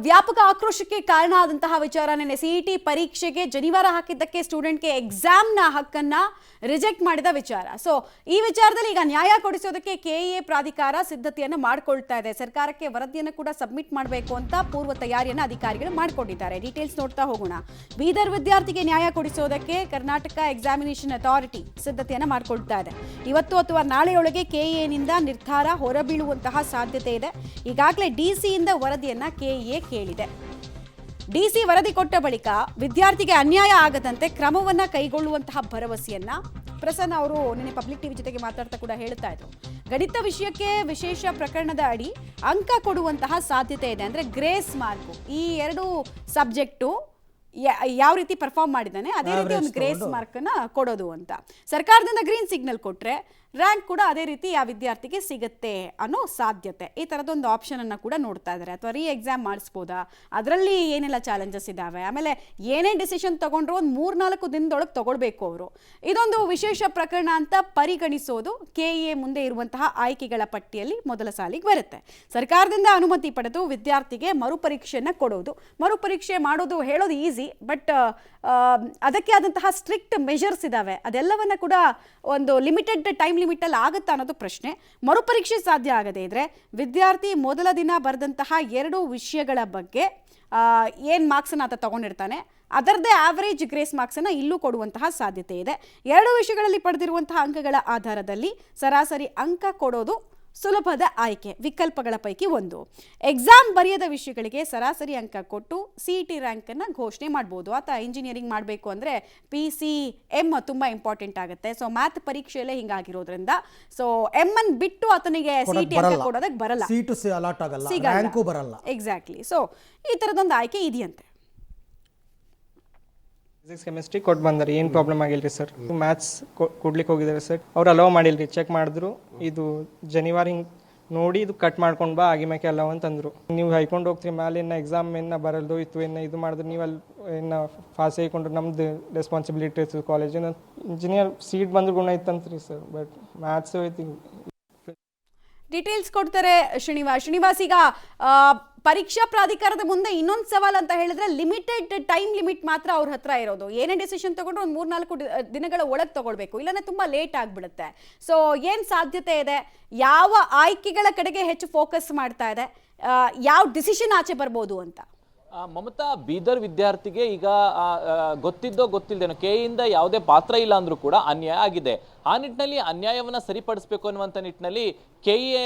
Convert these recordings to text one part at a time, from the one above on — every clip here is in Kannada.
ವ್ಯಾಪಕ ಆಕ್ರೋಶಕ್ಕೆ ಕಾರಣ ಆದಂತಹ ವಿಚಾರ ನೆನೆ ಸಿಇಟಿ ಪರೀಕ್ಷೆಗೆ ಜನಿವಾರ ಹಾಕಿದ್ದಕ್ಕೆ ಸ್ಟೂಡೆಂಟ್ಗೆ ಎಕ್ಸಾಮ್ನ ಹಕ್ಕನ್ನ ರಿಜೆಕ್ಟ್ ಮಾಡಿದ ವಿಚಾರ. ಸೊ ಈ ವಿಚಾರದಲ್ಲಿ ಈಗ ನ್ಯಾಯ ಕೊಡಿಸೋದಕ್ಕೆ ಕೆಇಎ ಪ್ರಾಧಿಕಾರ ಸಿದ್ಧತೆಯನ್ನು ಮಾಡಿಕೊಳ್ತಾ ಇದೆ. ಸರ್ಕಾರಕ್ಕೆ ವರದಿಯನ್ನು ಕೂಡ ಸಬ್ಮಿಟ್ ಮಾಡಬೇಕು ಅಂತ ಪೂರ್ವ ತಯಾರಿಯನ್ನು ಅಧಿಕಾರಿಗಳು ಮಾಡಿಕೊಂಡಿದ್ದಾರೆ. ಡೀಟೇಲ್ಸ್ ನೋಡ್ತಾ ಹೋಗೋಣ. ಬೀದರ್ ವಿದ್ಯಾರ್ಥಿಗೆ ನ್ಯಾಯ ಕೊಡಿಸೋದಕ್ಕೆ ಕರ್ನಾಟಕ ಎಕ್ಸಾಮಿನೇಷನ್ ಅಥಾರಿಟಿ ಸಿದ್ಧತೆಯನ್ನು ಮಾಡಿಕೊಳ್ತಾ ಇದೆ. ಇವತ್ತು ಅಥವಾ ನಾಳೆಯೊಳಗೆ ಕೆಇಎನಿಂದ ನಿರ್ಧಾರ ಹೊರಬೀಳುವಂತಹ ಸಾಧ್ಯತೆ ಇದೆ. ಈಗಾಗಲೇ ಡಿಸಿಯಿಂದ ವರದಿಯನ್ನ ಕೆಇಎ ಕೇಳಿದೆ. ಡಿಸಿ ವರದಿ ಕೊಟ್ಟ ಬಳಿಕ ವಿದ್ಯಾರ್ಥಿಗೆ ಅನ್ಯಾಯ ಆಗದಂತೆ ಕ್ರಮವನ್ನ ಕೈಗೊಳ್ಳುವಂತಹ ಭರವಸೆಯನ್ನ ಪ್ರಸನ್ನ ಅವರು ನಿನ್ನೆ ಪಬ್ಲಿಕ್ ಟಿವಿ ಜೊತೆಗೆ ಮಾತಾಡ್ತಾ ಕೂಡ ಹೇಳ್ತಾ ಇದ್ರು. ಗಣಿತ ವಿಷಯಕ್ಕೆ ವಿಶೇಷ ಪ್ರಕರಣದ ಅಡಿ ಅಂಕ ಕೊಡುವಂತಹ ಸಾಧ್ಯತೆ ಇದೆ. ಅಂದ್ರೆ ಗ್ರೇಸ್ ಮಾರ್ಕ್ ಈ ಎರಡು ಸಬ್ಜೆಕ್ಟು ಯಾವ ರೀತಿ ಪರ್ಫಾರ್ಮ್ ಮಾಡಿದ್ದಾನೆ ಅದೇ ರೀತಿ ಒಂದು ಗ್ರೇಸ್ ಮಾರ್ಕ್ ನ ಕೊಡೋದು ಅಂತ. ಸರ್ಕಾರದಿಂದ ಗ್ರೀನ್ ಸಿಗ್ನಲ್ ಕೊಟ್ರೆ ರ್ಯಾಂಕ್ ಕೂಡ ಅದೇ ರೀತಿ ಆ ವಿದ್ಯಾರ್ಥಿಗೆ ಸಿಗುತ್ತೆ ಅನ್ನೋ ಸಾಧ್ಯತೆ. ಈ ತರದೊಂದು ಆಪ್ಷನ್ ಅನ್ನ ಕೂಡ ನೋಡ್ತಾ ಇದ್ದಾರೆ. ಅಥವಾ ರೀ ಎಕ್ಸಾಮ್ ಮಾಡಿಸ್ಬೋದಾ, ಅದರಲ್ಲಿ ಏನೆಲ್ಲ ಚಾಲೆಂಜಸ್ ಇದಾವೆ, ಆಮೇಲೆ ಏನೇ ಡಿಸಿಷನ್ ತಗೊಂಡ್ರು ಒಂದು 3-4 ದಿನದೊಳಗೆ ತಗೊಳ್ಬೇಕು ಅವರು. ಇದೊಂದು ವಿಶೇಷ ಪ್ರಕರಣ ಅಂತ ಪರಿಗಣಿಸೋದು ಕೆಇಎ ಮುಂದೆ ಇರುವಂತಹ ಆಯ್ಕೆಗಳ ಪಟ್ಟಿಯಲ್ಲಿ ಮೊದಲ ಸಾಲಿಗೆ ಬರುತ್ತೆ. ಸರ್ಕಾರದಿಂದ ಅನುಮತಿ ಪಡೆದು ವಿದ್ಯಾರ್ಥಿಗೆ ಮರುಪರೀಕ್ಷೆಯನ್ನ ಕೊಡೋದು. ಮರುಪರೀಕ್ಷೆ ಮಾಡೋದು ಹೇಳೋದು ಈಸಿ, ಬಟ್ ಅದಕ್ಕೆ ಆದಂತಹ ಸ್ಟ್ರಿಕ್ಟ್ ಮೆಷರ್ಸ್ ಇದಾವೆ. ಅದೆಲ್ಲವನ್ನ ಕೂಡ ಒಂದು ಲಿಮಿಟೆಡ್ ಟೈಮ್ ಲಿಮಿಟ್ ಅಲ್ಲಿ ಆಗುತ್ತಾ ಅನ್ನೋದು ಪ್ರಶ್ನೆ. ಮರುಪರೀಕ್ಷೆ ಸಾಧ್ಯ ಆಗದೇ ಇದ್ರೆ ವಿದ್ಯಾರ್ಥಿ ಮೊದಲ ದಿನ ಬರೆದಂತಹ 2 ವಿಷಯಗಳ ಬಗ್ಗೆ ಏನು ಮಾರ್ಕ್ಸನ್ನು ಆತ ತಗೊಂಡಿರ್ತಾನೆ ಅದರದ್ದೇ ಆವರೇಜ್ ಗ್ರೇಸ್ ಮಾರ್ಕ್ಸನ್ನು ಇಲ್ಲೂ ಕೊಡುವಂತಹ ಸಾಧ್ಯತೆ ಇದೆ. 2 ವಿಷಯಗಳಲ್ಲಿ ಪಡೆದಿರುವಂತಹ ಅಂಕಗಳ ಆಧಾರದಲ್ಲಿ ಸರಾಸರಿ ಅಂಕ ಕೊಡೋದು ಸುಲಭದ ಆಯ್ಕೆ ವಿಕಲ್ಪಗಳ ಪೈಕಿ ಒಂದು. ಎಕ್ಸಾಮ್ ಬರೆಯದ ವಿಷಯಗಳಿಗೆ ಸರಾಸರಿ ಅಂಕ ಕೊಟ್ಟು ಸಿಇಟಿ ರ್ಯಾಂಕನ್ನು ಘೋಷಣೆ ಮಾಡ್ಬೋದು. ಆತ ಇಂಜಿನಿಯರಿಂಗ್ ಮಾಡಬೇಕು ಅಂದರೆ PCM ತುಂಬ ಇಂಪಾರ್ಟೆಂಟ್ ಆಗುತ್ತೆ. ಸೊ ಮ್ಯಾಥ್ ಪರೀಕ್ಷೆಯಲ್ಲೇ ಹಿಂಗಾಗಿರೋದ್ರಿಂದ ಸೊ ಎಮ್ ಅನ್ನು ಬಿಟ್ಟು ಆತನಿಗೆ ಸಿಇಟಿ ಅಂಕ ಕೊಡೋದಕ್ಕೆ ಬರಲ್ಲ, ಸಿಗಲ್ಲ. ಎಕ್ಸಾಕ್ಟ್ಲಿ. ಸೊ ಈ ಥರದೊಂದು ಆಯ್ಕೆ ಇದೆಯಂತೆ. ಫಿಸಿಕ್ಸ್ ಕೆಮಿಸ್ಟ್ರಿ ಕೊಟ್ಟು ಬಂದಾರೆ, ಏನು ಪ್ರಾಬ್ಲಮ್ ಆಗಿಲ್ರಿ ಸರ್. ಮ್ಯಾಥ್ಸ್ ಕೊಡ್ಲಿಕ್ಕೆ ಹೋಗಿದ್ದಾರೆ ಸರ್, ಅವ್ರು ಅಲೋ ಮಾಡಿಲ್ರಿ. ಚೆಕ್ ಮಾಡಿದ್ರು, ಇದು ಜನಿವಾರ ಹಿಂಗೆ ನೋಡಿ ಇದು ಕಟ್ ಮಾಡ್ಕೊಂಡು ಬಾ ಆಗಿ ಮ್ಯಾಕೆ ಅಲೋ ಅಂತಂದ್ರು. ನೀವು ಹೈಕೊಂಡು ಹೋಗ್ತೀರಿ ಮ್ಯಾಲೆ ಇನ್ನು ಎಕ್ಸಾಮ್ ಏನು ಬರಲ್ದು ಇತ್ತು ಏನು ಇದು ಮಾಡಿದ್ರೆ ನೀವು ಅಲ್ಲಿ ಇನ್ನು ಫಾಸ್ ಹೈಕೊಂಡು ನಮ್ದು ರೆಸ್ಪಾನ್ಸಿಬಿಲಿಟಿ ಇತ್ತು ಕಾಲೇಜಿನ. ಇಂಜಿನಿಯರ್ ಸೀಟ್ ಬಂದ್ರೆ ಗುಣ ಇತ್ತಂತ್ರಿ ಸರ್, ಬಟ್ ಮ್ಯಾಥ್ಸ್ ಐತಿ. ಡೀಟೇಲ್ಸ್ ಕೊಡ್ತಾರೆ ಶ್ರೀನಿವಾಸ್. ಈಗ ಪರೀಕ್ಷಾ ಪ್ರಾಧಿಕಾರದ ಮುಂದೆ ಇನ್ನೊಂದು ಸವಾಲ್ ಅಂತ ಹೇಳಿದ್ರೆ ಲಿಮಿಟೆಡ್ ಟೈಮ್ ಲಿಮಿಟ್ ಮಾತ್ರ ಅವ್ರ ಹತ್ರ ಇರೋದು. ಏನೇ ಡಿಸಿಷನ್ ತಗೊಂಡ್ರು ಒಂದು 3-4 ದಿನಗಳ ಒಳಗೆ ತಗೊಳ್ಬೇಕು, ಇಲ್ಲಾಂದ್ರೆ ತುಂಬಾ ಲೇಟ್ ಆಗಿಬಿಡುತ್ತೆ. ಸೊ ಏನು ಸಾಧ್ಯತೆ ಇದೆ, ಯಾವ ಆಯ್ಕೆಗಳ ಕಡೆಗೆ ಹೆಚ್ಚು ಫೋಕಸ್ ಮಾಡ್ತಾ ಇದೆ, ಯಾವ ಡಿಸಿಷನ್ ಆಚೆ ಬರ್ಬೋದು ಅಂತ? ಮಮತಾ, ಬೀದರ್ ವಿದ್ಯಾರ್ಥಿಗೆ ಈಗ ಗೊತ್ತಿದ್ದೋ ಗೊತ್ತಿಲ್ಲದೇನೋ ಕೆಇಯಿಂದ ಯಾವುದೇ ಪಾತ್ರ ಇಲ್ಲ ಅಂದ್ರೂ ಕೂಡ ಅನ್ಯಾಯ ಆಗಿದೆ. ಆ ನಿಟ್ಟಿನಲ್ಲಿ ಅನ್ಯಾಯವನ್ನು ಸರಿಪಡಿಸಬೇಕು ಅನ್ನುವಂಥ ನಿಟ್ಟಿನಲ್ಲಿ ಕೆಇಎ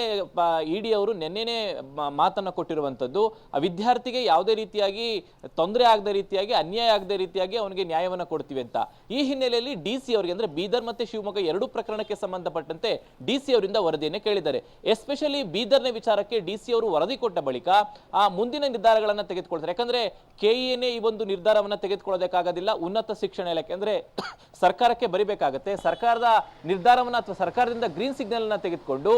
ಇಡಿ ಅವರು ನಿನ್ನೆನೇ ಮಾತನ್ನು ಕೊಟ್ಟಿರುವಂಥದ್ದು. ಆ ವಿದ್ಯಾರ್ಥಿಗೆ ಯಾವುದೇ ರೀತಿಯಾಗಿ ತೊಂದರೆ ಆಗದ ರೀತಿಯಾಗಿ, ಅನ್ಯಾಯ ಆಗದ ರೀತಿಯಾಗಿ ಅವನಿಗೆ ನ್ಯಾಯವನ್ನು ಕೊಡ್ತೀವಿ ಅಂತ. ಈ ಹಿನ್ನೆಲೆಯಲ್ಲಿ DC ಅವರಿಗೆ ಅಂದರೆ ಬೀದರ್ ಮತ್ತು ಶಿವಮೊಗ್ಗ 2 ಪ್ರಕರಣಕ್ಕೆ ಸಂಬಂಧಪಟ್ಟಂತೆ DC ಅವರಿಂದ ವರದಿಯನ್ನು ಕೇಳಿದ್ದಾರೆ. ಎಸ್ಪೆಷಲಿ ಬೀದರ್ನ ವಿಚಾರಕ್ಕೆ DC ಅವರು ವರದಿ ಕೊಟ್ಟ ಬಳಿಕ ಆ ಮುಂದಿನ ನಿರ್ಧಾರಗಳನ್ನು ತೆಗೆದುಕೊಳ್ತಾರೆ. ಯಾಕಂದ್ರೆ ಕೆಇಎನೇ ಈ ಒಂದು ನಿರ್ಧಾರವನ್ನು ತೆಗೆದುಕೊಳ್ಳೋದಕ್ಕಾಗೋದಿಲ್ಲ, ಉನ್ನತ ಶಿಕ್ಷಣ ಇಲಾಖೆ ಅಂದ್ರೆ ಸರ್ಕಾರಕ್ಕೆ ಬರಿಬೇಕಾಗತ್ತೆ. ಸರ್ಕಾರದ ನಿರ್ಧಾರವನ್ನು ಅಥವಾ ಸರ್ಕಾರದಿಂದ ಗ್ರೀನ್ ಸಿಗ್ನಲ್ ಅನ್ನ ತೆಗೆದುಕೊಂಡು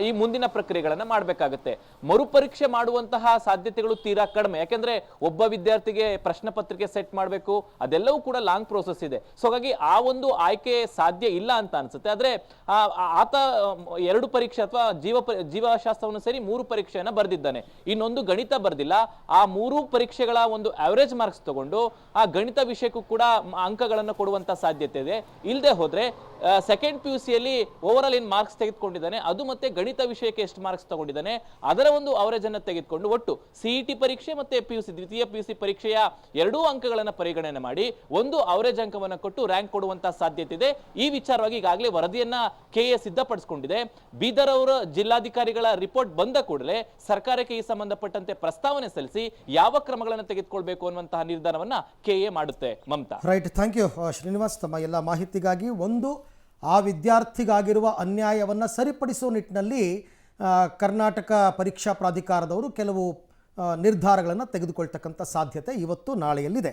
ಈ ಮುಂದಿನ ಪ್ರಕ್ರಿಯೆಗಳನ್ನ ಮಾಡಬೇಕಾಗುತ್ತೆ. ಮರುಪರೀಕ್ಷೆ ಮಾಡುವಂತಹ ಸಾಧ್ಯತೆಗಳು ತೀರಾ ಕಡಿಮೆ. ಯಾಕಂದ್ರೆ ಒಬ್ಬ ವಿದ್ಯಾರ್ಥಿಗೆ ಪ್ರಶ್ನೆ ಪತ್ರಿಕೆ ಸೆಟ್ ಮಾಡಬೇಕು, ಅದೆಲ್ಲವೂ ಕೂಡ ಲಾಂಗ್ ಪ್ರೋಸೆಸ್ ಇದೆ. ಸೊ ಹಾಗಾಗಿ ಆ ಒಂದು ಆಯ್ಕೆ ಸಾಧ್ಯ ಇಲ್ಲ ಅಂತ ಅನ್ಸುತ್ತೆ. ಆದ್ರೆ ಆತ 2 ಪರೀಕ್ಷೆ ಅಥವಾ ಜೀವಶಾಸ್ತ್ರವನ್ನು ಸೇರಿ 3 ಪರೀಕ್ಷೆಯನ್ನ ಬರೆದಿದ್ದಾನೆ, ಇನ್ನೊಂದು ಗಣಿತ ಬರ್ದಿಲ್ಲ. ಆ 3 ಪರೀಕ್ಷೆಗಳ ಒಂದು ಅವರೇಜ್ ಮಾರ್ಕ್ಸ್ ತಗೊಂಡು ಆ ಗಣಿತ ವಿಷಯಕ್ಕೂ ಕೂಡ ಅಂಕಗಳನ್ನು ಕೊಡುವಂತ ಸಾಧ್ಯತೆ ಇದೆ. ಇಲ್ಲದೆ ಹೋದ್ರೆ ಸೆಕೆಂಡ್ PUCಯಲ್ಲಿ ಓವರ್ ಆಲ್ ಏನು ಮಾರ್ಕ್ಸ್ ತೆಗೆದುಕೊಂಡಿದ್ದಾನೆ ಅದು ಮತ್ತೆ ಗಣಿತ ವಿಷಯಕ್ಕೆ ಎಷ್ಟು ಮಾರ್ಕ್ಸ್ ತಗೊಂಡಿದ್ದಾನೆ ಅದರ ಒಂದು ಅವರೇಜ್ ಅನ್ನು ತೆಗೆದುಕೊಂಡು ಒಟ್ಟು ಸಿಇಟಿ ಪರೀಕ್ಷೆ ಮತ್ತೆ ದ್ವಿತೀಯ PUC ಪರೀಕ್ಷೆಯ 2 ಅಂಕಗಳನ್ನು ಪರಿಗಣನೆ ಮಾಡಿ ಒಂದು ಅವರೇಜ್ ಅಂಕವನ್ನು ಕೊಟ್ಟು ರ್ಯಾಂಕ್ ಕೊಡುವಂತಹ ಸಾಧ್ಯತೆ ಇದೆ. ಈ ವಿಚಾರವಾಗಿ ಈಗಾಗಲೇ ವರದಿಯನ್ನ ಕೆಇಎ ಸಿದ್ಧಪಡಿಸಿಕೊಂಡಿದೆ. ಬೀದರ್ ಅವರ ಜಿಲ್ಲಾಧಿಕಾರಿಗಳ ರಿಪೋರ್ಟ್ ಬಂದ ಕೂಡಲೇ ಸರ್ಕಾರಕ್ಕೆ ಈ ಸಂಬಂಧಪಟ್ಟಂತೆ ಪ್ರಸ್ತಾವನೆ ಸಲ್ಲಿಸಿ ಯಾವ ಕ್ರಮಗಳನ್ನು ತೆಗೆದುಕೊಳ್ಬೇಕು ಅನ್ನುವಂತಹ ನಿರ್ಧಾರವನ್ನ ಕೆಇಎ ಮಾಡುತ್ತೆ. Mamata, right, thank you Srinivas ತಮ್ಮ ಎಲ್ಲ ಮಾಹಿತಿಗಾಗಿ. ಒಂದು, ಆ ವಿದ್ಯಾರ್ಥಿಗಾಗಿರುವ ಅನ್ಯಾಯವನ್ನು ಸರಿಪಡಿಸುವ ನಿಟ್ಟಿನಲ್ಲಿ ಕರ್ನಾಟಕ ಪರೀಕ್ಷಾ ಪ್ರಾಧಿಕಾರದವರು ಕೆಲವು ನಿರ್ಧಾರಗಳನ್ನು ತೆಗೆದುಕೊಳ್ತಕ್ಕಂಥ ಸಾಧ್ಯತೆ ಇವತ್ತು ನಾಳೆಯಲ್ಲಿದೆ.